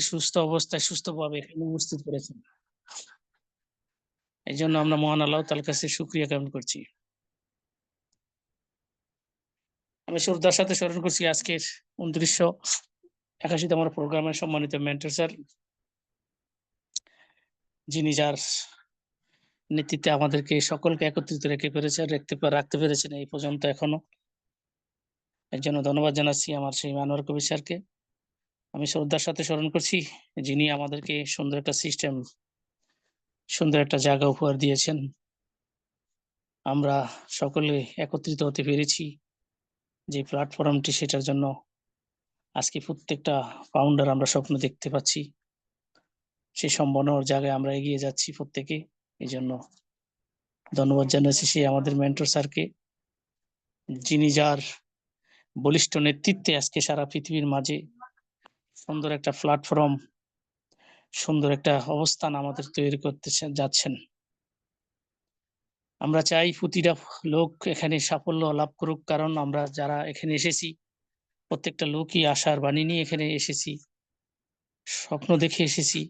সুস্থ অবস্থায় সুস্থভাবে এখানে উপস্থিত করেছেন। এই জন্য আমরা মহান আল্লাহ তাআলার কাছে শুকরিয়া জ্ঞাপন করছি। আমি শ্রদ্ধার সাথে স্মরণ করছি আজকের ২৯৮১তম প্রোগ্রামের সম্মানিত মেন্টর স্যার, যিনি যার নেতৃত্বে আমাদেরকে সকলকে একত্রিত রাখতে পেরেছেন এই পর্যন্ত এখনো। এর জন্য ধন্যবাদ জানাচ্ছি আমার সেই আনোয়ার কবির স্যারকে। আমি শ্রদ্ধার সাথে স্মরণ করছি যিনি আমাদেরকে সুন্দর একটা সিস্টেম, সুন্দর একটা জায়গা উপহার দিয়েছেন। আমরা সকলে একত্রিত হতে পেরেছি যে প্ল্যাটফর্মটি, সেটার জন্য আজকে প্রত্যেকটা ফাউন্ডার আমরা স্বপ্ন দেখতে পাচ্ছি। সেই সম্ভাবনার জায়গায় আমরা এগিয়ে যাচ্ছি প্রত্যেকে। এজন্য ধন্যবাদ জানাচ্ছি সেই আমাদের মেন্টর স্যারকে, যিনি যার বলিষ্ঠ নেতৃত্বে আজকে সারা পৃথিবীর মাঝে সুন্দর একটা প্ল্যাটফর্ম, সুন্দর একটা অবস্থান আমাদের তৈরি করতে যাচ্ছেন। আমরা চাই প্রতিটা লোক এখানে সাফল্য লাভ করুক, কারণ আমরা যারা এখানে এসেছি প্রত্যেকটা লোকই আশার বাণী নিয়ে এখানে এসেছি, স্বপ্ন দেখে এসেছি।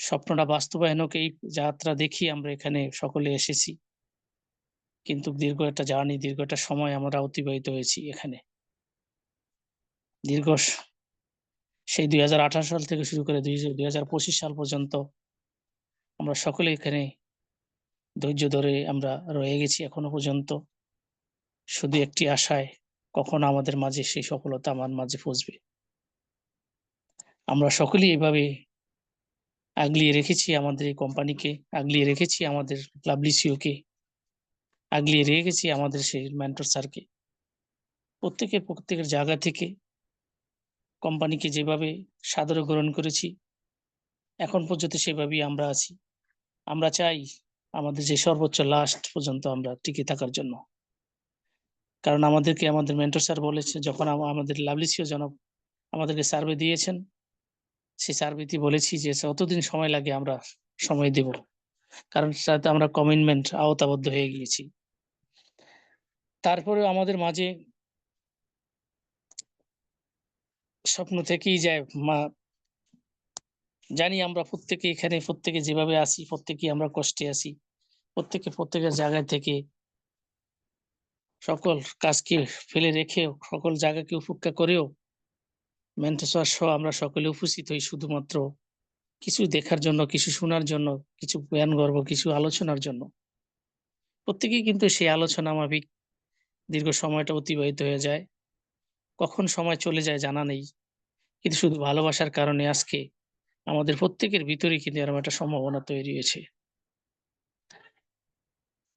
স্বপ্নটা বাস্তবায়ন হোক এই যাত্রা দেখি আমরা এখানে সকলে এসেছি। কিন্তু দীর্ঘ একটা জার্নি, দীর্ঘ একটা সময় আমরা অতিবাহিত হয়েছি এখানে। দীর্ঘ সেই ২০১৮ সাল থেকে শুরু করে ২০২৫ সাল পর্যন্ত আমরা সকলে এখানে ধৈর্য ধরে আমরা রয়ে গেছি এখনো পর্যন্ত, শুধু একটি আশায়, কখন আমাদের মাঝে সেই সফলতা আমার মাঝে পৌঁছবে। আমরা সকলেই এভাবে আগলিয়ে রেখেছি আমাদের এই কোম্পানিকে, আগলিয়ে রেখেছি আমাদের লাভলি সিওকে, আগলিয়ে রেখেছি আমাদের সেই মেন্টর স্যারকে। প্রত্যেকের জায়গা থেকে কোম্পানিকে যেভাবে সাদরে গ্রহণ করেছি, এখন পর্যন্ত সেভাবেই আমরা আছি। আমরা চাই আমাদের যে সর্বোচ্চ লাস্ট পর্যন্ত আমরা টিকে থাকার জন্য। কারণ আমাদেরকে আমাদের মেন্টর স্যার বলেছে, যখন আমাদের লাভলি সিও জনাব আমাদেরকে সার্ভে দিয়েছেন, সেই সার্ভেতে বলেছি যে যতদিন সময় লাগে আমরা সময় দেব, কারণ তাতে আমরা কমিটমেন্ট আওতাবদ্ধ হয়ে গিয়েছি। তারপরেও আমাদের মাঝে স্বপ্ন থেকেই যায়। জানি আমরা প্রত্যেকে এখানে, প্রত্যেকে যেভাবে আছি, প্রত্যেকেই আমরা কষ্টে আছি, প্রত্যেকের জায়গা থেকে সকল কাজকে ফেলে রেখেও, সকল জায়গাকে উপেক্ষা করেও মেন্টর স্যার সহ আমরা সকলে উপস্থিত হই শুধুমাত্র কিছু দেখার জন্য, কিছু শোনার জন্য, কিছু জ্ঞান গর্ব, কিছু আলোচনার জন্য। প্রত্যেকেই কিন্তু সেই আলোচনা মাফিক দীর্ঘ সময়টা অতিবাহিত হয়ে যায়। কখন সময় চলে যায় জানা নেই। কিন্তু শুধু ভালোবাসার কারণে আজকে আমাদের প্রত্যেকের ভিতরেই কিন্তু এরকম একটা সম্ভাবনা তৈরি হয়েছে।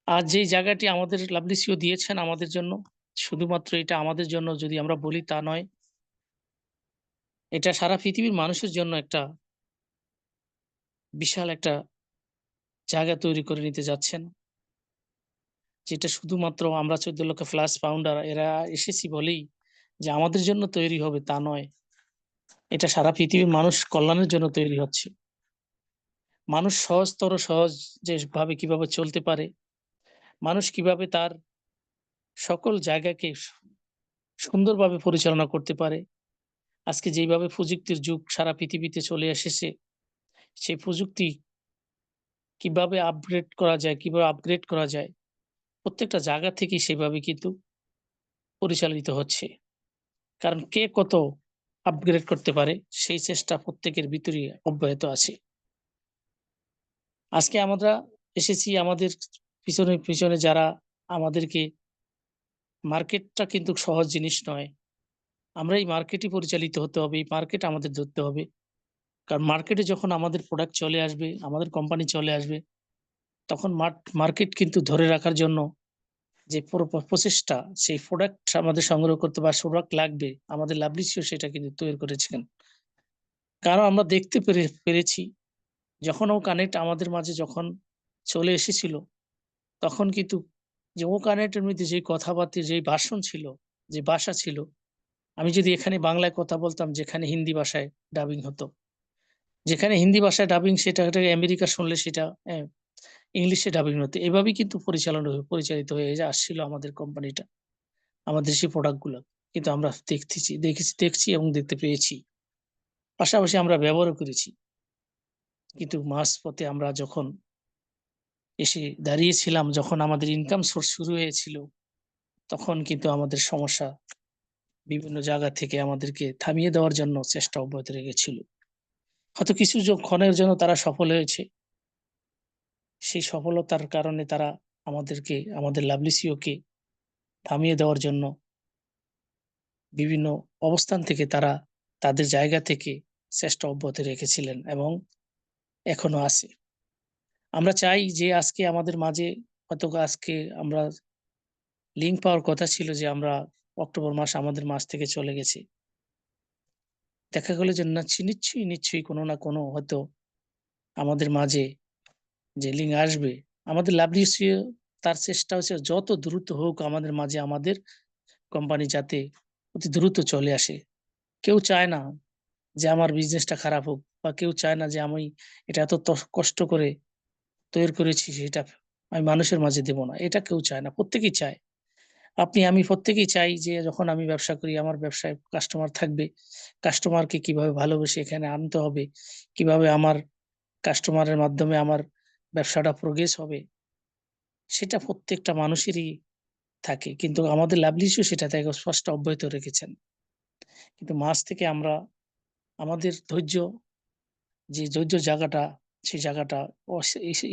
আর যেই জায়গাটি আমাদের লাভলি সিও দিয়েছেন আমাদের জন্য, শুধুমাত্র এটা আমাদের জন্য যদি আমরা বলি তা নয়। এটা সারা পৃথিবীর মানুষের জন্য একটা বিশাল একটা জায়গা তৈরি করে নিতে যাচ্ছেন। যেটা শুধুমাত্র আমরা ১৪ লক্ষ প্লাস ফাউন্ডার এরা এসেছি বলেই যে আমাদের জন্য তৈরি হবে তা নয়। এটা সারা পৃথিবীর মানুষ কল্যাণের জন্য তৈরি হচ্ছে। মানুষ সহজ যেভাবে কিভাবে চলতে পারে, মানুষ কিভাবে তার সকল জায়গাকে সুন্দরভাবে পরিচালনা করতে পারে। আজকে যেইভাবে প্রযুক্তির যুগ সারা পৃথিবীতে চলে এসেছে, সেই প্রযুক্তি কিভাবে আপগ্রেড করা যায়, প্রত্যেকটা জায়গা থেকেই সেভাবে কিন্তু পরিচালিত হচ্ছে। কারণ কে কত আপগ্রেড করতে পারে সেই চেষ্টা প্রত্যেকের ভিতরেই অব্যাহত আছে। আজকে আমরা এসেছি আমাদের পিছনে যারা আমাদেরকে, মার্কেটটা কিন্তু সহজ জিনিস নয়। আমরা এই মার্কেটই পরিচালিত হতে হবে, এই মার্কেট আমাদের ধরতে হবে। কারণ মার্কেটে যখন আমাদের প্রোডাক্ট চলে আসবে, আমাদের কোম্পানি চলে আসবে, তখন মার্কেট কিন্তু ধরে রাখার জন্য যে পুরো প্রচেষ্টা, সেই প্রোডাক্ট আমাদের সংগ্রহ করতে বা প্রোডাক্ট লাগবে, আমাদের লাভলি সিও সেটা কিন্তু তৈরি করেছেন। কারণ আমরা দেখতে পেরেছি যখন ও কানেক্ট আমাদের মাঝে যখন চলে এসেছিল, তখন কিন্তু যে ও কানেক্টের মধ্যে যেই কথাবার্তা, যেই ভাষণ ছিল, যে ভাষা ছিল, আমি যদি এখানে বাংলায় কথা বলতাম, যেখানে হিন্দি ভাষায় ডাবিং হতো, যেখানে হিন্দি ভাষায় ডাবিং সেটা আমেরিকা শুনলে সেটা ইংলিশে ডাবিং হতো। এভাবেই কিন্তু পরিচালিত হয়ে আসছিল আমাদের কোম্পানিটা, আমাদের সেই প্রোডাক্ট গুলো। কিন্তু আমরা দেখছি এবং দেখতে পেয়েছি পাশাপাশি আমরা ব্যবহারও করেছি। কিন্তু মাঝপথে আমরা যখন এসে দাঁড়িয়েছিলাম, যখন আমাদের ইনকাম সোর্স শুরু হয়েছিল, তখন কিন্তু আমাদের সমস্যা বিভিন্ন জায়গা থেকে আমাদেরকে থামিয়ে দেওয়ার জন্য চেষ্টা অব্যাহত রেখেছিল। হয়তো কিছু ক্ষণের জন্য তারা সফল হয়েছে। সেই সফলতার কারণে তারা আমাদেরকে, আমাদের লাভলি সিইওকে থামিয়ে দেওয়ার জন্য বিভিন্ন অবস্থান থেকে তারা তাদের জায়গা থেকে চেষ্টা অব্যাহত রেখেছিলেন এবং এখনো আছে। আমরা চাই যে আজকে আমাদের মাঝে, হয়তো আজকে আমরা লিঙ্ক পাওয়ার কথা ছিল যে আমরা অক্টোবর মাস আমাদের মাঝ থেকে চলে গেছে। দেখা গেল যে না, নিশ্চয়ই কোনো না কোনো হয়তো আমাদের মাঝে যে লিঙ্ক আসবে। আমাদের লাভলি সিইও তার চেষ্টা হচ্ছে যত দ্রুত হোক আমাদের মাঝে আমাদের কোম্পানি যাতে অতি দ্রুত চলে আসে। কেউ চায় না যে আমার বিজনেসটা খারাপ হোক, বা কেউ চায় না যে আমি এটা এত কষ্ট করে তৈরি করেছি সেটা আমি মানুষের মাঝে দেব না। এটা কেউ চায় না। প্রত্যেকেই চায়। আপনি আমি প্রত্যেকেই চাই যে যখন আমি ব্যবসা করি আমার ব্যবসায় কাস্টমার থাকবে। কাস্টমারকে কিভাবে ভালোবেসে এখানে আনতে হবে, কিভাবে আমার কাস্টমারের মাধ্যমে আমার ব্যবসাটা প্রোগ্রেস হবে, সেটা প্রত্যেকটা মানুষেরই থাকে। কিন্তু আমাদের লাভলিশও সেটা থেকে স্পষ্ট অব্যাহত রেখেছেন। কিন্তু মাঝ থেকে আমরা আমাদের যে ধৈর্য জায়গাটা, সেই জায়গাটা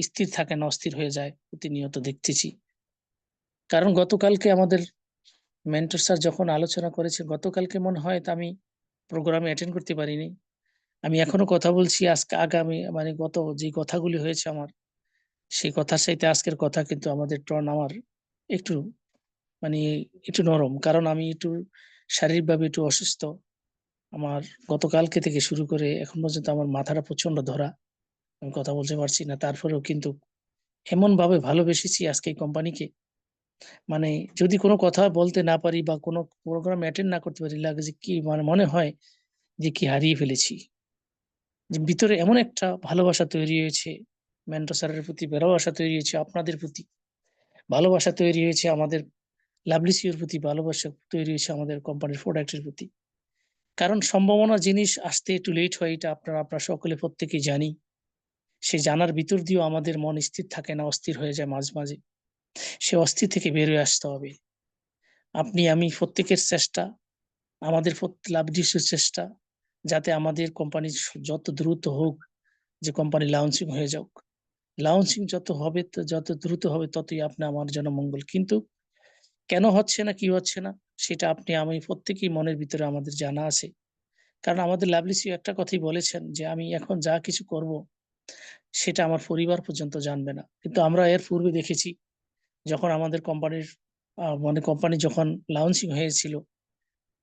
স্থির থাকে না, অস্থির হয়ে যায় প্রতিনিয়ত দেখতেছি। কারণ গতকালকে আমাদের মেন্টর স্যার যখন আলোচনা করেছে, গতকালকে মনে হয় তা আমি প্রোগ্রামে অ্যাটেন্ড করতে পারিনি। আমি এখনো কথা বলছি আজকে আগামী মানে গত যে কথাগুলি হয়েছে আমার, সেই কথার চাইতে আজকের কথা কিন্তু আমাদের টোন আমার একটু মানে একটু নরম। কারণ আমি একটু শারীরিকভাবে একটু অসুস্থ। আমার গতকালকে থেকে শুরু করে এখন পর্যন্ত আমার মাথাটা প্রচন্ড ধরা। আমি কথা বলতে পারছি না। তারপরেও কিন্তু এমনভাবে ভালোবেসেছি আজকে এই কোম্পানিকে, মানে যদি কোনো কথা বলতে না পারি বা কোনো প্রোগ্রাম অ্যাটেন্ড না করতে পারি, লাগে যে কি মানে মনে হয় যে কি হারিয়ে ফেলেছি। যে ভিতরে এমন একটা ভালোবাসা তৈরি হয়েছে মেন্টর স্যারের প্রতি, ভালোবাসা তৈরি হয়েছে আপনাদের প্রতি, ভালোবাসা তৈরি হয়েছে আমাদের লাভলি সিওর প্রতি, ভালোবাসা তৈরি হয়েছে আমাদের কোম্পানির প্রোডাক্টের প্রতি। কারণ সম্ভাবনা জিনিস আসতে একটু লেট হয়, এটা আপনারা সকলে প্রত্যেকেই জানি। সে জানার ভিতর দিয়েও আমাদের মন স্থির থাকে না, অস্থির হয়ে যায় মাঝে মাঝে। সে অস্থির থেকে বের হয়ে আসতে হবে। আপনি আমি প্রত্যেকের চেষ্টা, আমাদের লাভলির চেষ্টা, যাতে আমাদের কোম্পানি যত দ্রুত হোক, যে কোম্পানি লঞ্চিং হয়ে যাক। লঞ্চিং যত হবে, যত দ্রুত হবে ততই আপনি আমার জন্য মঙ্গল। কিন্তু কেন হচ্ছে না, কি হচ্ছে না, সেটা আপনি আমি প্রত্যেকেই মনের ভিতরে আমাদের জানা আছে। কারণ আমাদের লাভলি সিও একটা কথাই বলেছেন যে আমি এখন যা কিছু করব সেটা আমার পরিবার পর্যন্ত জানবে না। কিন্তু আমরা এর পূর্বে দেখেছি যখন আমাদের কোম্পানির মানে কোম্পানি যখন লঞ্চিং হয়েছিল,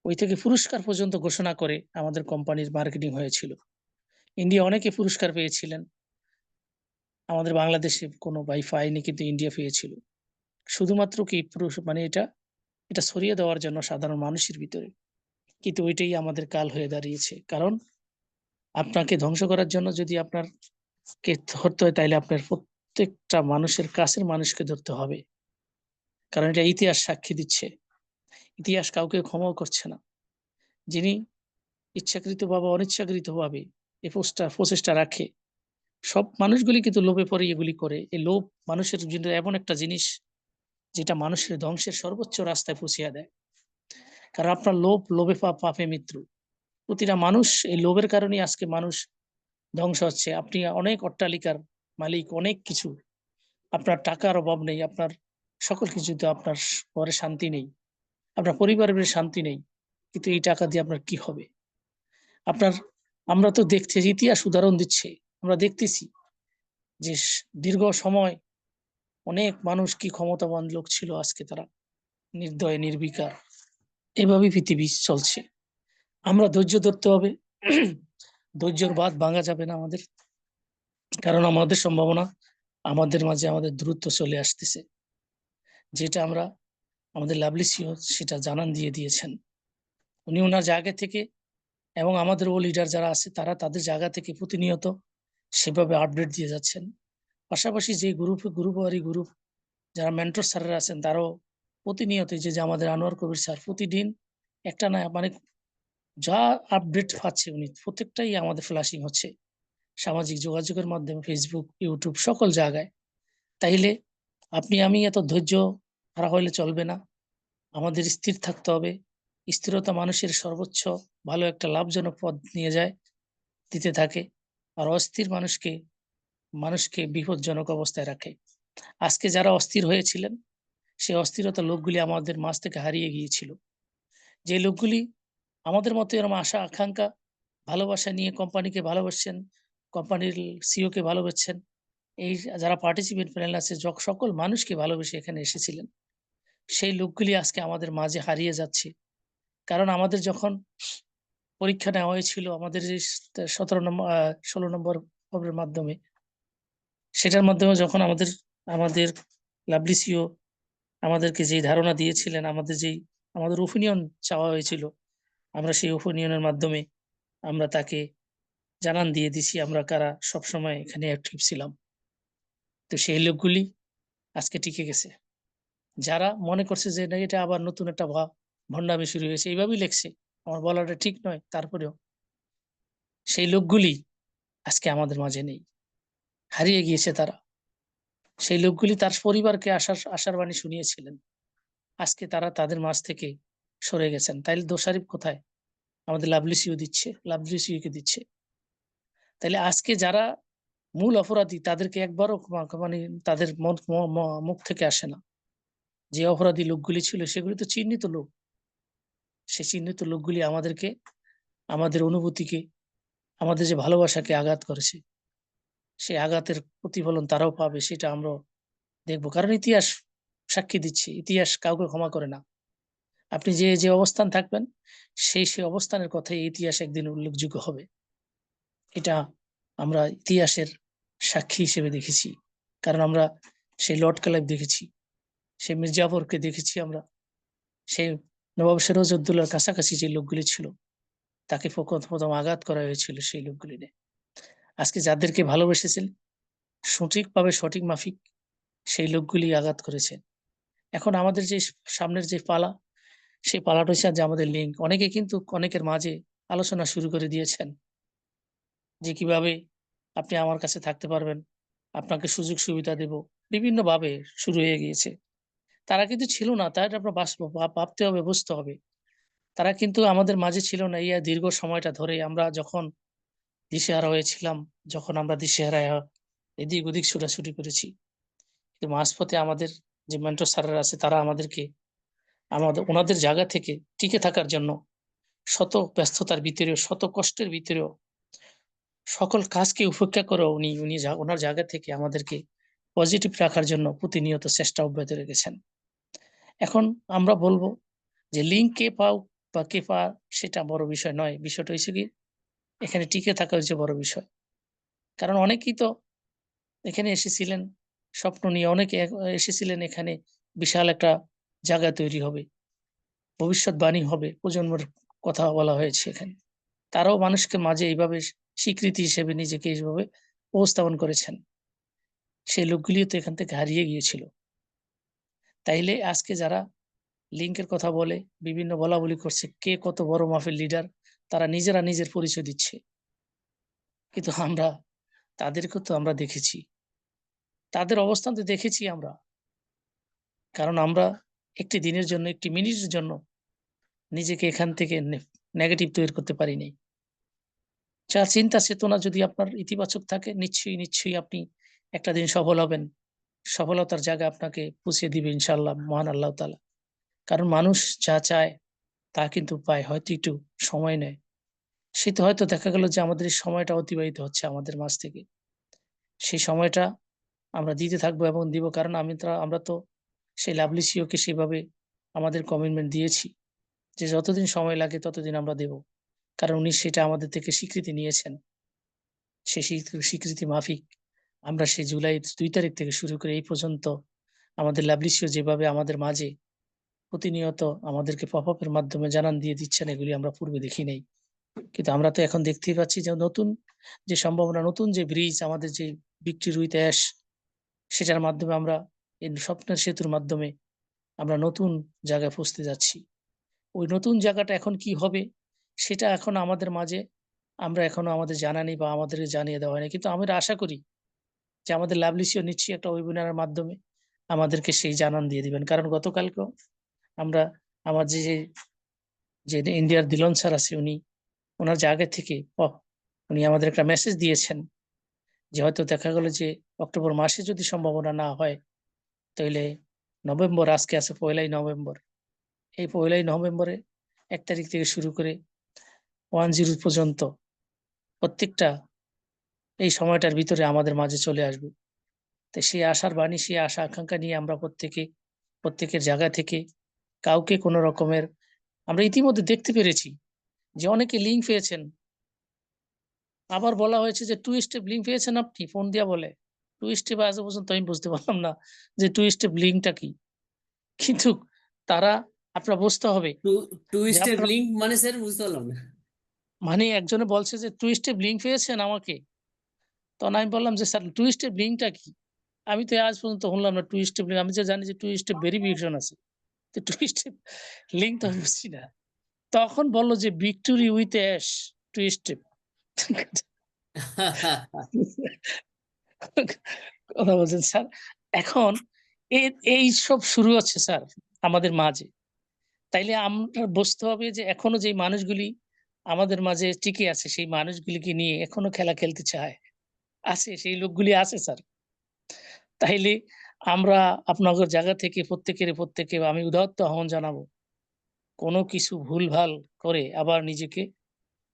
ওই থেকে পুরস্কার পর্যন্ত ঘোষণা করে আমাদের কোম্পানির মার্কেটিং হয়েছিল। ইন্ডিয়া অনেকে পুরস্কার পেয়েছিলেন। আমাদের বাংলাদেশে কোনো ভাই পায়নি, কিন্তু ইন্ডিয়া পেয়েছিল। শুধুমাত্র কি মানে এটা ছড়িয়ে দেওয়ার জন্য সাধারণ মানুষের ভিতরে। কিন্তু ওইটাই আমাদের কাল হয়ে দাঁড়িয়েছে। কারণ আপনাকে ধ্বংস করার জন্য যদি আপনাকে ধরতে হয়, তাইলে আপনার প্রত্যেকটা মানুষের কাছের মানুষকে ধরতে হবে। কারণ এটা ইতিহাস সাক্ষী দিচ্ছে। ইতিহাস কাউকে ক্ষমাও করছে না। যিনি ইচ্ছাকৃত বা অনিচ্ছাকৃত ভাবে এই প্রচেষ্টা রাখে, সব মানুষগুলি কিন্তু লোভে পড়ে এগুলি করে। এই লোভ মানুষের জন্য এমন একটা জিনিস যেটা মানুষের ধ্বংসের সর্বোচ্চ রাস্তায় পৌঁছিয়ে দেয়। কারণ আপনার লোভে পাপে মৃত্যু। প্রতিটা মানুষ এই লোভের কারণেই আজকে মানুষ ধ্বংস হচ্ছে। আপনি অনেক অট্টালিকার মালিক, অনেক কিছু, আপনার টাকার অভাব নেই, আপনার সকল কিছুতে আপনার ঘরে শান্তি নেই, আপনার পরিবারের শান্তি নেই, কিন্তু এই টাকা দিয়ে আপনার কি হবে? আপনার আমরা তো দেখতেছি, ইতিহাস উদাহরণ দিচ্ছে, আমরা দেখতেছি যে দীর্ঘ সময় অনেক মানুষ কি ক্ষমতাবান লোক ছিল, আজকে তারা নির্দয় নির্বিকার। এভাবেই পৃথিবী চলছে। আমরা ধৈর্য ধরতে হবে। ধৈর্যের বাঁধ ভাঙা যাবে না আমাদের। কারণ আমাদের সম্ভাবনা আমাদের মাঝে আমাদের দ্রুত চলে আসতেছে, যেটা আমরা আমাদের লাভলি সিও সেটা জানান দিয়ে দিয়েছেন। উনি ওনার জায়গা থেকে এবং আমাদের ও লিডার যারা আছে তারা তাদের জায়গা থেকে প্রতিনিয়ত সেভাবে আপডেট দিয়ে যাচ্ছেন। পাশাপাশি যে গ্রুপ যারা মেন্টর স্যাররা আছেন তারাও প্রতিনিয়ত, যে আমাদের আনোয়ার কবির স্যার প্রতিদিন একটা না মানে যা আপডেট পাচ্ছে উনি প্রত্যেকটাই আমাদের ফ্ল্যাশিং হচ্ছে সামাজিক যোগাযোগের মাধ্যমে Facebook, YouTube সকল জায়গায়। তাইলে আপনি আমি এত ধৈর্য হারা হইলে চলবে না। আমাদের স্থির থাকতে হবে। স্থিরতা মানুষের সর্বোচ্চ ভালো একটা লাভজনক পথ নিয়ে যায়, দিতে থাকে। আর অস্থির মানুষকে বিপজ্জনক অবস্থায় রাখে। আজকে যারা অস্থির হয়েছিলেন, সেই অস্থিরতা লোকগুলি আমাদের মাঝ থেকে হারিয়ে গিয়েছিল। যে লোকগুলি আমাদের মতো এরকম আশা আকাঙ্ক্ষা ভালোবাসা নিয়ে কোম্পানিকে ভালোবাসছেন, কোম্পানির সিইও কে ভালোবাসছেন, এই যারা পার্টিসিপেন্ট প্যানেল আছে সকল মানুষকে ভালোবেসে এখানে এসেছিলেন। সেই লোকগুলি আজকে আমাদের মাঝে হারিয়ে যাচ্ছে। কারণ আমাদের যখন পরীক্ষা নেওয়া হয়েছিল আমাদের যে 17 নম্বর 16 নম্বর পর্বের মাধ্যমে, সেটার মাধ্যমে যখন আমাদের লাভলি সিইও আমাদেরকে যেই ধারণা দিয়েছিলেন, আমাদের ওপিনিয়ন চাওয়া হয়েছিল, আমরা সেই ওপিনিয়নের মাধ্যমে আমরা তাকে জানান দিয়ে দিছি আমরা কারা সবসময় এখানে অ্যাক্টিভ ছিলাম। তো সেই লোকগুলি আজকে টিকে গেছে। যারা মনে করছে যে না এটা আবার নতুন একটা ভণ্ডামি শুরু হয়েছে এইভাবেই লেখছে, আমার বলাটা ঠিক নয়, তারপরেও সেই লোকগুলি আজকে আমাদের মাঝে নেই, হারিয়ে গিয়েছে তারা। সেই লোকগুলি তার পরিবারকে আশার বাণী শুনিয়েছিলেন, আজকে তারা তাদের মাঝ থেকে সরে গেছেন। তাইলে দোষারোপ কোথায়? আমাদের লাভলি সিইও কে দিচ্ছে। তাইলে আজকে যারা মূল অপরাধী তাদেরকে একবারও মানে তাদের মুখ থেকে আসে না। যে অপরাধী লোকগুলি ছিল সেগুলি তো চিহ্নিত লোক। সেই চিহ্নিত লোকগুলি আমাদেরকে, আমাদের অনুভূতিকে, আমাদের যে ভালোবাসাকে আঘাত করেছে, সেই আঘাতের প্রতিফলন তারাও পাবে, সেটা আমরা দেখবো। কারণ ইতিহাস সাক্ষী দিচ্ছে, ইতিহাস কাউকে ক্ষমা করে না। আপনি যে অবস্থান থাকবেন, সেই অবস্থানের কথাই ইতিহাস একদিন উল্লেখযোগ্য হবে। এটা আমরা ইতিহাসের সাক্ষী হিসেবে দেখেছি। কারণ আমরা সেই লর্ড ক্লাইভ দেখেছি, সেই মির্জাফরকে দেখেছি আমরা, সেই নবাব সিরাজউদ্দৌলার কাছাকাছি যে লোকগুলি ছিল তাকে প্রথম আঘাত করা হয়েছিল সেই লোকগুলি নিয়ে। আজকে যাদেরকে ভালোবেসেছেন সঠিকভাবে সঠিক মাফিক সেই লোকগুলি আঘাত করেছে। এখন আমাদের যে সামনের যে পালা, সেই পালাটা হচ্ছে যে আমাদের লিঙ্ক। অনেকে কিন্তু অনেকের মাঝে আলোচনা শুরু করে দিয়েছেন যে কিভাবে আপনি আমার কাছে থাকতে পারবেন, আপনাকে সুযোগ সুবিধা দেব, বিভিন্ন ভাবে শুরু হয়ে গিয়েছে। তারা কিন্তু ছিল না, তাই আপনার ভাবতে হবে, বুঝতে হবে। তারা কিন্তু আমাদের মাঝে ছিল না। এই দীর্ঘ সময়টা ধরে আমরা যখন দিশেহারা হয়েছিলাম, যখন আমরা দিশেহারা এদিক ওদিক ছুটাছুটি করেছি, কিন্তু মাঝপথে আমাদের যে মেন্টর স্যাররা আছে তারা আমাদেরকে ওনাদের জায়গা থেকে টিকে থাকার জন্য শত ব্যস্ততার ভিতরেও, শত কষ্টের ভিতরেও, সকল কাজকে উপেক্ষা করে ওনার জায়গা থেকে আমাদেরকে পজিটিভ রাখার জন্য প্রতিনিয়ত চেষ্টা অব্যাহত রেখেছেন। এখন আমরা বলবো যে লিঙ্ক কে পাও বা কে পা সেটা বড় বিষয় নয়। বিষয়টা হচ্ছে কি এখানে টিকে থাকা হচ্ছে বড় বিষয়। কারণ অনেকেই তো এখানে এসেছিলেন স্বপ্ন নিয়ে, অনেকে এসেছিলেন এখানে বিশাল একটা জায়গা তৈরি হবে, ভবিষ্যৎবাণী হবে, প্রজন্মের কথা বলা হয়েছে এখানে। তারাও মানুষকে মাঝে এইভাবে স্বীকৃতি হিসেবে নিজেকে এইভাবে উপস্থাপন করেছেন। সেই লোকগুলিও তো এখান থেকে হারিয়ে গিয়েছিল। তাইলে আজকে যারা লিঙ্কের কথা বলে বিভিন্ন বলাবলি করছে কে কত বড় মাপের লিডার, তারা নিজেরা নিজের পরিচয় দিচ্ছে। কিন্তু তাদেরকে তো আমরা দেখেছি, তাদের অবস্থান তো দেখেছি আমরা। কারণ আমরা একটি দিনের জন্য, একটি মিনিটের জন্য নিজেকে এখান থেকে নেগেটিভ তৈরি করতে পারিনি। যার চিন্তা চেতনা যদি আপনার ইতিবাচক থাকে, নিশ্চয়ই আপনি একটা দিন সফল হবেন। সফলতার জায়গা আপনাকে পৌঁছে দিবে ইনশাআল্লাহ মহান আল্লাহ তাআলা। কারণ মানুষ যা চায় তা কিন্তু পায়, হয়তো একটু সময় নেয়। সে তো হয়তো দেখা গেল যে আমাদের এই সময়টা অতিবাহিত হচ্ছে আমাদের মাঝ থেকে। সেই সময়টা আমরা দিতে থাকবো এবং দিব। কারণ আমরা তো সেই লাভলি সিইও কে সেভাবে আমাদের কমিটমেন্ট দিয়েছি যে যতদিন সময় লাগে ততদিন আমরা দেব। কারণ উনি সেটা আমাদের থেকে স্বীকৃতি নিয়েছেন। সেই স্বীকৃতি মাফিক আমরা সেই জুলাই ২ তারিখ থেকে শুরু করে এই পর্যন্ত আমাদের লাভলি সিইও যেভাবে আমাদের মাঝে প্রতিনিয়ত আমাদেরকে পপ-আপ এর মাধ্যমে জানান দিয়ে দিচ্ছেন, এগুলি আমরা পূর্বে দেখি নাই। কিন্তু আমরা তো এখন দেখতেই পাচ্ছি যে নতুন যে সম্ভাবনা, নতুন যে ব্রিজ, আমাদের যে ভিক্টরি উইথ অ্যাশ, সেটার মাধ্যমে আমরা এই স্বপ্নের সেতুর মাধ্যমে আমরা নতুন জায়গায় পৌঁছতে যাচ্ছি। ওই নতুন জায়গাটা এখন কি হবে সেটা এখনো আমাদের মাঝে আমরা এখনো আমাদের জানা নেই বা আমাদেরকে জানিয়ে দেওয়া হয়নি। কিন্তু আমরা আশা করি যে আমাদের লাভলিসিও নিশ্চয়ই একটা ওয়েবিনারের মাধ্যমে আমাদেরকে সেই জানান দিয়ে দিবেন। কারণ গতকালকেও আমরা আমার যে ইন্ডিয়ার দিলন স্যার আছে উনার জায়গা থেকে উনি আমাদের একটা মেসেজ দিয়েছেন যে হয়তো দেখা গেল যে অক্টোবর মাসে যদি সম্ভাবনা না হয় তাইলে নভেম্বর, আজকে আছে ১লাই নভেম্বর। এই ১লাই নভেম্বরে ১ তারিখ থেকে শুরু করে 10 পর্যন্ত প্রত্যেকটা এই সময়টার ভিতরে আমাদের মাঝে চলে আসবে। তো সেই আশার বাণী, সেই আশা আকাঙ্ক্ষা নিয়ে আমরা প্রত্যেকের জায়গা থেকে কাউকে কোন রকমের আমরা ইতিমধ্যে দেখতে পেরেছি যে অনেকে লিঙ্ক পেয়েছেন। আবার বলা হয়েছে যে 2 স্টেপ লিঙ্ক পেয়েছেন আপনি? ফোন দিয়া বলে। 2 স্টেপ আজও পর্যন্ত আমি বুঝতে পারলাম না যে 2 স্টেপ লিঙ্কটা কি? কিন্তু তারা আপনার বুঝতে হবে টু টু যে স্টেপ আপনারা লিংক মানে স্যার বুঝতে পারলাম না। মানে একজনে বলছে যে 2 স্টেপ লিঙ্ক পেয়েছেন আমাকে? তখন আমি বললাম যে, "স্যার 2 স্টেপ লিঙ্কটা কি?" আমি তো আজ পর্যন্ত শুনলাম না 2 স্টেপ লিঙ্ক। আমি তো জানি যে 2 স্টেপ ভেরিফিকেশন আছে। তো 2 স্টেপ লিঙ্ক তো আমি বুঝছি না। তখন বলল যে, "ভিক্টরি উইথ অ্যাশ 2 স্টেপ।" কথা বলছেন স্যার। এখন এ এইসব শুরু হচ্ছে স্যার আমাদের মাঝে। তাইলে আমরা বুঝতে হবে যে এখনো যেই মানুষগুলি আমাদের মাঝে টিকে আছে সেই মানুষগুলিকে নিয়ে এখনো খেলা খেলতে চায়। আছে সেই লোকগুলি আছে স্যার। তাইলে আমরা আপনাদের জায়গা থেকে প্রত্যেকে আমি উদাত্ত আহ্বান জানাবো। কোন কিছু ভুলভাল করে আবার নিজেকে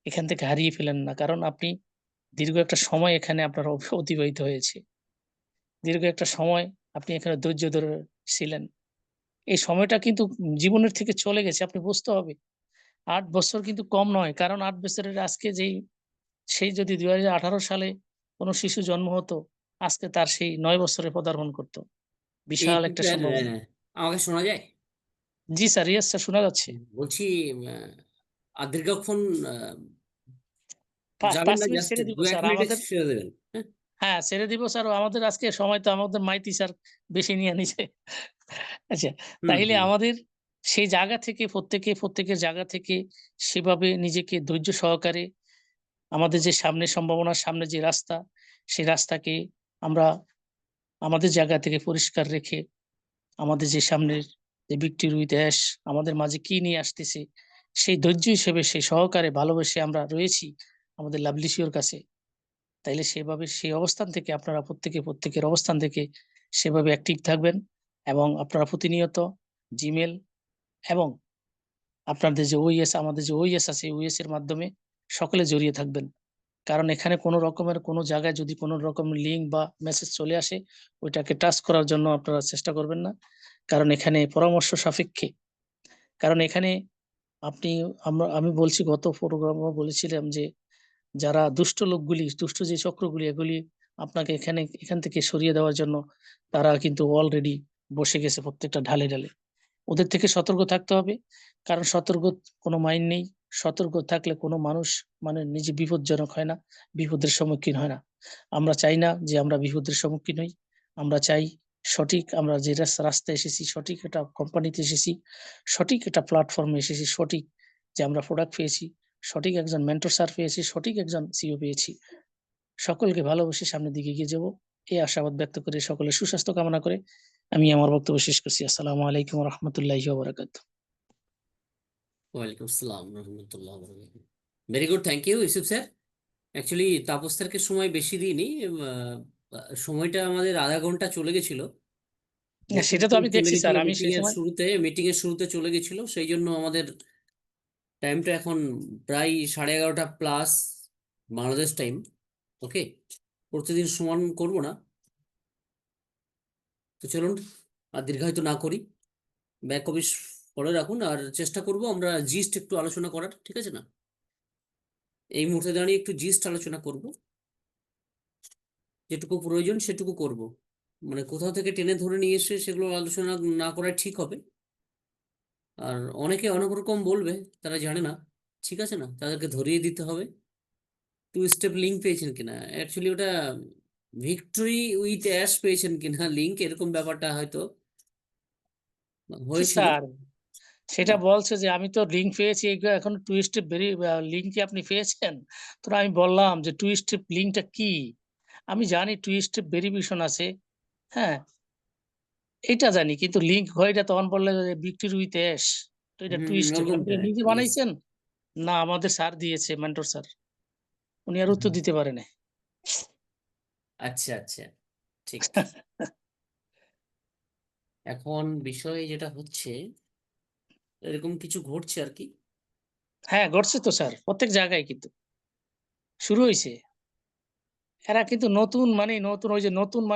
এখান থেকে হারিয়ে ফেলেন না। কারণ আপনি দীর্ঘ একটা সময় এখানে আপনার অতিবাহিত হয়েছে। দীর্ঘ একটা সময় আপনি এখানে ধৈর্য ধরে ছিলেন। এই সময়টা কিন্তু জীবনের থেকে চলে গেছে। আপনি বুঝতে হবে। ৮ বছর কিন্তু কম নয়। কারণ ৮ বছরের আজকে সেই যদি ২০১৮ সালে কোন শিশু জন্ম হতো, আজকে তার সেই ৯ বছরে পদার্পণ করত। বিশাল একটু একটা স্যার সম্ভাবনা। আমাকে শোনা যায়? জি স্যার, ইয়েস স্যার শোনা যাচ্ছে। বলছি আর দীর্ঘক্ষণ যাবেন ৫ না, মিনিট জাস্ট ছেড়ে দিব স্যার ২-১ মিনিটে আমাদের ছেড়ে দেবেন। হ্যাঁ? হ্যাঁ, ছেড়ে দিব স্যার। আমাদের আজকে সময় তো আমাদের মাইতি স্যার বেশি নিয়ে নিছে। আচ্ছা, হুম, তাইলে হুম। আমাদের সেই জায়গা থেকে প্রত্যেকের জায়গা থেকে সেভাবে নিজেকে ধৈর্য সহকারে আমাদের যে সামনের সম্ভাবনার সামনে যে রাস্তা, সেই রাস্তাকে আমরা আমাদের জায়গা থেকে পরিষ্কার রেখে আমাদের যে সামনের যে ভিক্টরি উইথ অ্যাশ আমাদের মাঝে কি নিয়ে আসতেছে, সেই ধৈর্য হিসেবে সেই সহকারে ভালোবেসে আমরা রয়েছি আমাদের লাভলিসিওর কাছে। তাইলে সেভাবে সেই অবস্থান থেকে আপনারা প্রত্যেকের অবস্থান থেকে সেভাবে অ্যাক্টিভ থাকবেন এবং আপনারা প্রতিনিয়ত জিমেইল এবং আপনাদের যে ওইএস আমাদের যে ওইএস আছে, ওইএস এর মাধ্যমে সকলে জড়িয়ে থাকবেন। কারণ এখানে কোন রকমের কোন জায়গায় যদি কোন রকম লিঙ্ক বা মেসেজ চলে আসে, ওইটাকে টাচ করার জন্য আপনারা চেষ্টা করবেন না। কারণ এখানে পরামর্শ সাপেক্ষে কারণ এখানে আপনি আমি বলছি গত প্রোগ্রামেও বলেছিলাম যে যারা দুষ্ট লোকগুলি, দুষ্ট যে চক্রগুলি এগুলি আপনাকে এখান থেকে সরিয়ে দেওয়ার জন্য তারা কিন্তু অলরেডি বসে গেছে প্রত্যেকটা ঢালে। ওদের থেকে সতর্ক থাকতে হবে। কারণ সতর্ক কোনো মাইন্ড নেই। সতর্ক থাকলে কোনো মানুষ মানে নিজে বিপজ্জনক হয় না, বিপদের সম্মুখীন হয় না। আমরা চাই না যে আমরা বিপদের সম্মুখীন হই। আমরা চাই সঠিক আমরা যে রাস্তায় এসেছি, সঠিক একটা কোম্পানিতে এসেছি, সঠিক একটা প্ল্যাটফর্মে এসেছি, সঠিক যে আমরা প্রোডাক্ট পেয়েছি, সঠিক একজন মেন্টর স্যার পেয়েছি, সঠিক একজন সিইও পেয়েছি। সকলকে ভালোবেসে সামনের দিকে এগিয়ে যাব। এই আশাবাদ ব্যক্ত করে সকলের সুস্বাস্থ্য কামনা করে আমি আমার বক্তব্য শেষ করছি। আসসালামু আলাইকুম ওয়া রাহমাতুল্লাহি ওয়া বারাকাতুহু। ওয়ালাইকুম আসসালাম রহমতুল্লাহ বারাকাতুহু। Very good, thank you Yusuf sir. Actually Tapas স্যারকে সময় বেশি দিইনি। সময়টা আমাদের আধা ঘন্টা চলে গেছিল, সেটা তো বহুক্ষণ আমি চলে দেখছি গেছিল। স্যার। আমি সেই সময় মিটিং এর শুরুতে চলে গেছিল, সেই জন্য আমাদের টাইমটা এখন প্রায় 11:30 প্লাস বাংলাদেশ টাইম। ওকে, প্রতিদিন সমান করব না, তো চলুন আর দীর্ঘায়িত না করি। ব্যাক অফিস ফলো রাখুন আর চেষ্টা করব আমরা জিস্ট একটু আলোচনা করার, ঠিক আছে না? এই মুহূর্তে দাঁড়িয়ে একটু জিস্ট আলোচনা করব, যেটুকু প্রয়োজন সেটুকু করব। মানে কোথাও থেকে টেনে ধরে নিয়ে এসে সেগুলো আলোচনা না করাই ঠিক হবে। আর অনেকে অনেক রকম বলবে, তারা জানে না, ঠিক আছে না, তাদেরকে ধরিয়ে দিতে হবে। 2 স্টেপ লিঙ্ক পেয়েছেন কিনা, অ্যাকচুয়ালি ওটা ভিক্টরি উইথ অ্যাশ পেয়েছেন কিনা লিঙ্ক, এরকম ব্যাপারটা হয়তো জি হয়েছিল। স্যার। সেটা বলছে যে, "আমি তো লিঙ্ক পেয়েছি এখনো 2 স্টেপ লিঙ্ক কি আপনি পেয়েছেন?" তো আমি বললাম যে, "2 স্টেপ লিঙ্কটা কি? আমি জানি 2 স্টেপ ভেরিফিকেশন আছে, হ্যাঁ? এটা জানি। কিন্তু লিঙ্ক হয় এটা তখন বললে যে, ভিক্টরি উইথ অ্যাশ। তো এটা 2 স্টেপ।" আমি ওরকমটা বললাম, "নিজে ইয়েস। বানাইছেন?" "না, আমাদের স্যার দিয়েছে, মেন্টর স্যার।" উনি আর উত্তর দিতে পারে নাই। আচ্ছা, আচ্ছা, ঠিক। এখন বিষয় যেটা হচ্ছে এরকম কিছু ঘটছে আর কি। হ্যাঁ, ঘটছে তো স্যার। প্রত্যেক জায়গায় কিন্তু। শুরু হইছে। এরা কিন্তু নতুন ওই যে নতুন